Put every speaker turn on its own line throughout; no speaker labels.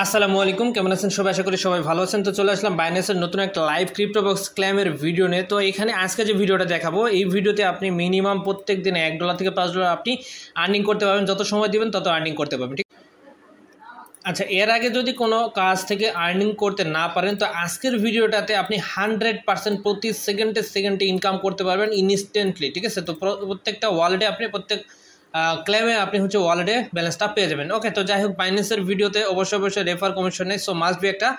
আসসালামু আলাইকুম, কেমন আছেন সবাই? আশা করি সবাই ভালো আছেন। তো চলে আসলাম বাইন্যান্সের নতুন একটা লাইভ ক্রিপ্টো বক্স ক্লেমের ভিডিও নিয়ে। তো এখানে আজকে যে ভিডিওটা দেখাবো, এই ভিডিওতে আপনি মিনিমাম প্রত্যেক দিনে $1 থেকে $5 আপনি আর্নিং করতে পারবেন। যত সময় দিবেন তত আর্নিং করতে পারবেন, ঠিক? আচ্ছা, এর আগে যদি কোনো কাজ থেকে আর্নিং করতে না পারেন, তো আজকের ভিডিওটাতে আপনি 100% প্রতি সেকেন্ডে ইনকাম করতে পারবেন ইনস্ট্যান্টলি, ঠিক আছে? তো প্রত্যেকটা ওয়ালেটে আপনি ক্লেমে আপনি ওয়ালেটে ব্যালেন্সটা পেয়ে যাবেন। ওকে, তো যাই হোক, বাইন্যান্সের ভিডিওতে অবশ্যই রেফার কমিশন নেই, সো মাস্ট বি একটা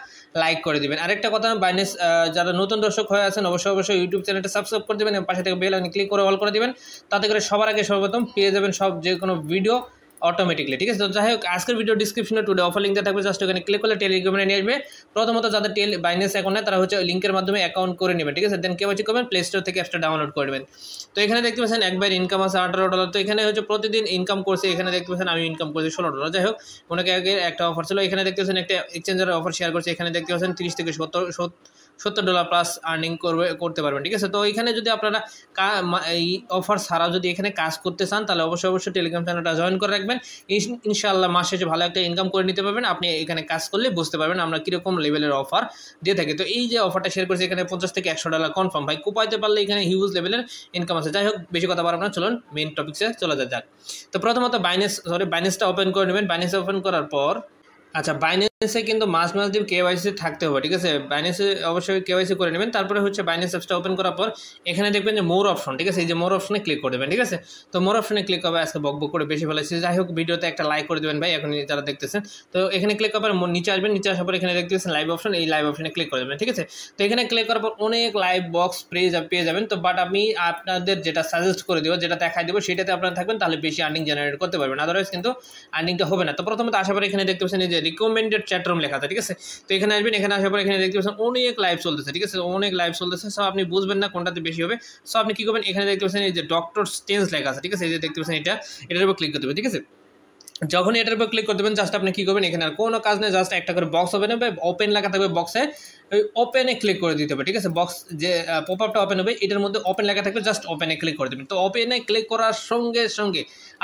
লাইক করে দিবেন। আরেকটা কথা, বাইন্যান্স যারা নতুন দর্শক হয়ে আছেন অবশ্যই ইউটিউব চ্যানেলটা সাবস্ক্রাইব করে দেবেন এবং পাশে থেকে বেল আইকনে ক্লিক করে অল করে দিবেন। তাতে করে সবার আগে সর্বপ্রথম পেয়ে যাবেন সব যে কোনো ভিডিও অটোমেটিকলি, ঠিক আছে? তো যাই হোক, আজকের ভিডিও ডিসক্রিপশনে টুডে অফার লিঙ্ক থাকবে, জাস্ট ওখানে ক্লিক করলে টেলিগ্রামে নিয়ে আসবে। প্রথমত যাদের বাইন্যান্স অ্যাকাউন্ট নেই তারা লিঙ্কের মাধ্যমে অ্যাকাউন্ট করে নেবেন, ঠিক আছে? দেন কেওয়াইসি করবেন, প্লে স্টোর থেকে অ্যাপসটা ডাউনলোড করবেন। তো এখানে দেখতে পাচ্ছেন একবার ইনকাম আছে $18। তো এখানে প্রতিদিন ইনকাম করছে, এখানে দেখতে পাচ্ছেন আমি ইনকাম করছি $16। যাই হোক, অনেকে আগে একটা অফার ছিল, এখানে দেখতে পাচ্ছেন একটা এক্সচেঞ্জের অফার শেয়ার করছে, এখানে দেখতে পাচ্ছেন 30 থেকে $70 প্লাস আর্নিং করতে পারবেন, ঠিক আছে? তো এখানে যদি আপনারা এই অফার ছাড়া যদি এখানে কাজ করতে চান, তাহলে অবশ্যই টেলিগ্রাম চ্যানেলটা জয়েন করে রাখবেন। ইনশাআল্লাহ মাস শেষে ভালো একটা ইনকাম করে নিতে পারবেন। আপনি এখানে কাজ করলে বুঝতে পারবেন আমরা কীরকম লেভেলের অফার দিয়ে থাকি। তো এই যে অফারটা শেয়ার করছি, এখানে $50 থেকে $100 কনফার্ম, ভাই কোপাইতে পারলে এখানে হিউজ লেভেলের ইনকাম আছে। যাই হোক, বেশি কথা বলবো না, চলুন মেইন টপিক্সে চলে যাক। তো প্রথমত বাইন্যান্সটা ওপেন করে নেবেন। বাইন্যান্স ওপেন করার পর আচ্ছা, বাইন্যান্সে কিন্তু মাস দিয়ে কেওয়াইসি থাকতে হবে, ঠিক আছে? বাইন্যান্সে অবশ্যই কেওয়াইসি করে নেবেন। তারপরে বাইন্যান্স অ্যাপসটা ওপেন করার পর এখানে দেখবেন যে মোর অপশন, ঠিক আছে? এই যে মোর অপশনে ক্লিক করে দেবেন, ঠিক আছে? তো মোর অপশনে ক্লিক করবে, আজকে বক করে বেশি ফেলেছি। যাই হোক, ভিডিওতে একটা লাইক করে দেবেন ভাই, এখন যারা দেখতেছেন। তো এখানে ক্লিক করার পর নিচে আসবেন, নিচে আসার পর এখানে দেখতেছেন লাইভ অপশন, এই লাইভ অপশনে ক্লিক করে দেবেন, ঠিক আছে? তো এখানে ক্লিক করার পর অনেক লাইভ বক্স পেয়ে যাবেন। তো বাট আমি আপনাদের যেটা সাজেস্ট করে দেবো, যেটা দেখাই দেবো, সেটাতে আপনারা থাকবেন, তাহলে বেশি আর্নিং জেনারেট করতে পারবেন। আদারওয়াইজ কিন্তু আর্নিংটা হবে না। তো প্রথমত আসার পর এখানে দেখতে পাচ্ছেন এই যে রিকমেন্ডেড চ্যাটরুম লেখা আছে, ঠিক আছে? তো এখানে আসবেন, এখানে আসার পর এখানে দেখতে পাচ্ছেন অনেক লাইভ চলতেছে, ঠিক আছে? অনেক লাইভ চলতেছে, সো আপনি বুঝবেন না কোনটাতে বেশি হবে। সো আপনি কি করবেন, এখানে দেখতে পাচ্ছেন এই যে ডক্টর স্টেন্স লেখা আছে, ঠিক আছে? এই যে দেখতে পাচ্ছেন এটার উপর ক্লিক করতে হবে, ঠিক আছে? যখন এটার উপর ক্লিক করে দেবেন, জাস্ট আপনি কী করবেন, এখানে আর কোনো কাজ নেই, জাস্ট একটা করে বক্স ওপেন হবে, ওপেন লেখা থাকবে বক্সে, ওই ওপেনে ক্লিক করে দিতে হবে, ঠিক আছে? বক্স যে পপ আপটা ওপেন হবে, এটার মধ্যে ওপেন লেখা থাকবে, জাস্ট ওপেনে ক্লিক করে দেবেন। তো ওপেনে ক্লিক করার সঙ্গে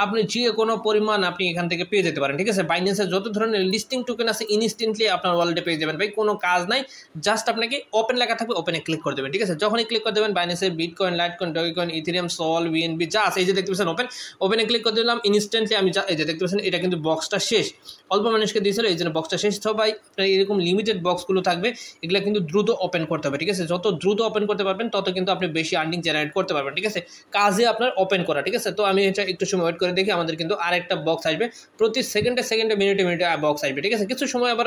আপনি যে কোনো পরিমাণ আপনি এখান থেকে পেয়ে যেতে পারেন, ঠিক আছে? বাইন্যান্সের যত ধরনের লিস্টিং টোকেন আছে ইনস্ট্যান্টলি আপনার ওয়ালেটে পেয়ে যাবেন ভাই, কোনো কাজ নাই, জাস্ট আপনাকে ওপেন লেখা থাকবে, ওপেনে ক্লিক করে দেবেন, ঠিক আছে? যখনই ক্লিক করে দেবেন, বাইন্যান্সের বিটকয়েন, লাইটকয়েন, ডগকয়েন, ইথেরিয়াম, সল, বিএনবি যা আছে, এই যে দেখতে পাচ্ছেন ওপেনে ক্লিক করে দিলাম, ইনস্ট্যান্টলি আমি এই যে দেখতে পাচ্ছেন এটা কিন্তু বক্সটা শেষ, অল্প মানুষকে দিয়েছিল, এই জন্য বক্সটা শেষ। সবাই আপনার এরকম লিমিটেড বক্সগুলো থাকবে, এগুলো কিন্তু দ্রুত ওপেন করতে হবে, ঠিক আছে? যত দ্রুত ওপেন করতে পারবেন তত কিন্তু আপনি বেশি আর্নিং জেনারেট করতে পারবেন, ঠিক আছে? কাজে আপনার ওপেন করা, ঠিক আছে? তো আমি এটা একটু সময় ওয়েট করে দেখি, আমাদের কিন্তু আরেকটা বক্স আসবে, প্রতি সেকেন্ডে মিনিটে বক্স আসবে, ঠিক আছে? কিছু সময় আবার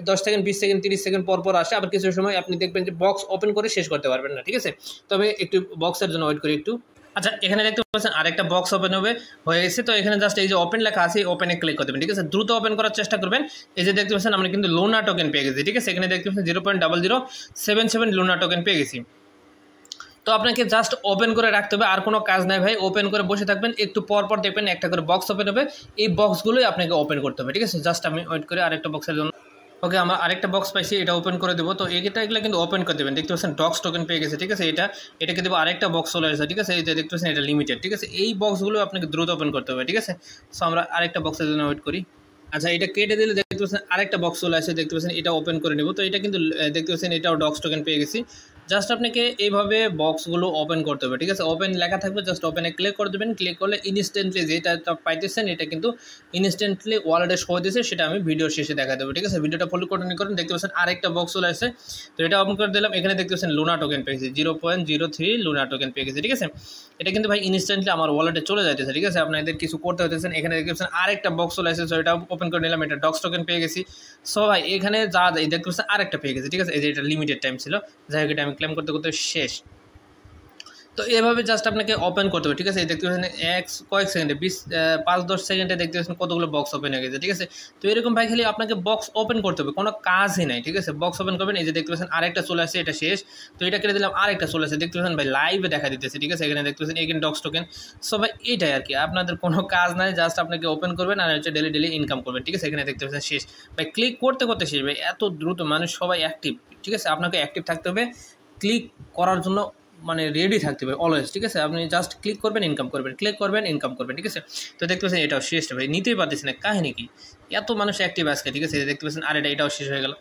10 সেকেন্ড, 20 সেকেন্ড, 30 সেকেন্ড পর আসে, আবার কিছু সময় আপনি দেখবেন যে বক্স ওপেন করে শেষ করতে পারবেন না, ঠিক আছে? তবে একটু বক্সের জন্য ওয়েট করি একটু। আচ্ছা, এখানে দেখতে পাচ্ছেন আরেকটা বক্স ওপেন হয়ে গেছে। তো এখানে জাস্ট এই যে ওপেন লেখা আছে, ওপেনে ক্লিক করে দেবেন, ঠিক আছে? দ্রুত ওপেন করার চেষ্টা করবেন। এই যে দেখতে পাচ্ছেন আমরা কিন্তু লুনা টোকেন পেয়ে গেছি, ঠিক আছে? এখানে দেখতে পাচ্ছেন 0.0077 লুনা টোকেন পেয়ে গেছি। তো আপনাকে জাস্ট ওপেন করে রাখতে হবে, আর কোনো কাজ নাই ভাই। ওপেন করে বসে থাকবেন, একটু পর দেখবেন একটা করে বক্স ওপেন হবে, এই বক্সগুলোই আপনাকে ওপেন করতে হবে, ঠিক আছে? জাস্ট আমি ওয়েট করে আরেকটা বক্সের জন্য। ওকে, আমরা আরেকটা বক্স পাইছি, এটা ওপেন করে দেবো। তো এগুলো কিন্তু ওপেন করে দেবেন, দেখতে পাচ্ছেন ডক্স টোকেন পেয়ে গেছে, ঠিক আছে? এটাকে দেবো আরেকটা বক্স চলে আসছে, ঠিক আছে? এই যে দেখতে পাচ্ছেন এটা লিমিটেড, ঠিক আছে? এই বক্সগুলো আপনাকে দ্রুত ওপেন করতে হবে, ঠিক আছে? সো আমরা আরেকটা বক্সের জন্য ওয়েট করি। আচ্ছা, এটা কেটে দিলে দেখতে পাচ্ছেন আরেকটা বক্স চলে আসছে, দেখতে পাচ্ছেন এটা ওপেন করে নেব। তো এটা কিন্তু দেখতে পাচ্ছেন এটাও ডক্স টোকেন পেয়ে গেছি। জাস্ট আপনাকে এইভাবে বক্সগুলো ওপেন করতে হবে, ঠিক আছে? ওপেন লেখা থাকবে, জাস্ট ওপেনে ক্লিক করে দেবেন। ক্লিক করলে ইনস্ট্যান্টলি যেটা পাইতেছেন এটা কিন্তু ইনস্ট্যান্টলি ওয়ালেটে শো দিয়েছে, সেটা আমি ভিডিওর শেষে দেখা দেবো, ঠিক আছে? ভিডিওটা ফলো করেন। দেখতে পাচ্ছেন আরেকটা বক্স চলে আসছে, তো এটা ওপেন করে দিলাম। এখানে দেখতে পাচ্ছেন লুনা টোকেন পেয়েছি, 0.03 লুনা টোকেন পেয়ে গেছে, ঠিক আছে? এটা কিন্তু ভাই ইনস্ট্যান্টলি আমার ওয়ালেটে চলে যাইতেছে, ঠিক আছে? আপনাদের কিছু করতে হতেছেন। এখানে দেখতে পাচ্ছেন আরেকটা বক্স চলে আসছে, তো এটা ওপেন করে নিলাম, এটা ডক্স টোকেন পেয়ে গেছি। সো ভাই এখানে যা দেখতে পাচ্ছেন আরেকটা পেয়ে গেছে, ঠিক আছে? এই যে এটা লিমিটেড টাইম ছিল, যাই হোক এটা আমি ক্লেম করতে শেষ। তো এভাবে জাস্ট আপনাকে ওপেন করতে হবে, ঠিক আছে? এই দেখতে পাচ্ছেন কয়েক সেকেন্ডে 5-10 সেকেন্ডে দেখতে পাচ্ছেন কতগুলো বক্স ওপেন হয়ে গেছে, ঠিক আছে? তো এরকম ভাই খালি আপনাকে বক্স ওপেন করতে হবে, কোনো কাজই নাই, ঠিক আছে? বক্স ওপেন করবেন, এই যে দেখতে পাচ্ছেন আরেকটা চলে আসছে, এটা শেষ। তো এটা কেটে দিলাম, আরেকটা চলে আসছে, দেখতে পাচ্ছেন ভাই লাইভে দেখা দিতেছে, ঠিক আছে? এখানে দেখতে পাচ্ছেন এগেন ডক্স টোকেন। সো ভাই এটাই আর কি, আপনাদের কোনো কাজ নাই, জাস্ট আপনাকে ওপেন করবেন আর ডেলি ইনকাম করবেন, ঠিক আছে? এখানে দেখতে পাচ্ছেন শেষ। ভাই ক্লিক করতে শেষ ভাই, এত দ্রুত মানুষ সবাই অ্যাক্টিভ, ঠিক আছে? আপনাকে অ্যাক্টিভ থাকতে হবে, ক্লিক করার জন্য মানে রেডি থাকতে হবে অলওয়েজ, ঠিক আছে। আপনি জাস্ট ক্লিক করবেন ইনকাম করবেন, ক্লিক করবেন ইনকাম করবেন, ঠিক আছে। তো দেখতে পাচ্ছেন এটাও শেষ ভাই, নিতেই পারতেছি না, কাহিনী কি এত মানুষ অ্যাক্টিভ আজকে, ঠিক আছে। দেখতে পাচ্ছেন আর এটাও শেষ হয়ে গেল।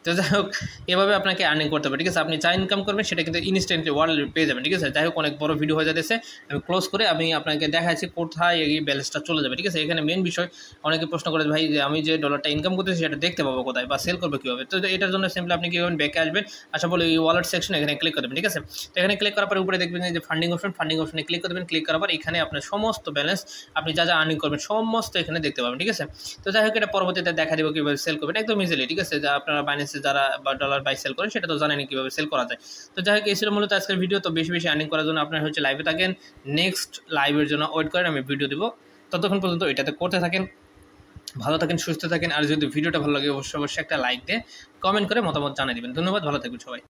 তো যাই হোক এভাবে আপনাকে আর্নিং করতে হবে, ঠিক আছে। আপনি যা ইনকাম করবেন সেটা কিন্তু ইনস্ট্যান্টলি ওয়ার্ল্ড পেয়ে যাবেন, ঠিক আছে। যাই হোক অনেক বড় ভিডিও হয়ে যাচ্ছে, আমি ক্লোজ করে আমি আপনাকে দেখাচ্ছি কোথায় এই ব্যালেন্সটা চলে যাবে, ঠিক আছে। এখানে মেন বিষয় অনেকে প্রশ্ন করে ভাই যে আমি যে ডলারটা ইনকাম করতেছি সেটা দেখতে পাবো কোথায় বা সেল করবো কীভাবে। তো এটার জন্য সিম্পলি আপনি কী করবেন, ব্যাকে আসবেন, আশা বলে এই ওয়ালেট সেকশন এখানে ক্লিক করবেন, ঠিক আছে। তো এখানে ক্লিক করার পর উপরে দেখবেন যে ফান্ডিং অপশনে ক্লিক করবেন, ক্লিক করার পর এখানে আপনার সমস্ত ব্যালেন্স আপনি যা যা আর্নিং করবেন সমস্ত এখানে দেখতে পাবেন, ঠিক আছে। তো যাই হোক এটা পরবর্তীতে দেখা দেবো কীভাবে সেল করবেন একদম ইজিলি, ঠিক আছে। যা আপনারা বাইন্যান্সে যারা বা ডলার বাই সেল করেন সেটা তো জানেন কীভাবে সেল করা যায়। তো যাই হোক এই ছিল মূলত আজকের ভিডিও। তো বেশি বেশি আর্নিং করার জন্য আপনার হচ্ছে লাইভে থাকেন, নেক্সট লাইভের জন্য ওয়েট করেন, আমি ভিডিও দেবো। ততক্ষণ পর্যন্ত এটাতে করতে থাকেন, ভালো থাকেন, সুস্থ থাকেন। আর যদি ভিডিওটা ভালো লাগে অবশ্যই একটা লাইক দিয়ে কমেন্ট করে মতামত জানিয়ে দেবেন। ধন্যবাদ, ভালো থাকবেন সবাই।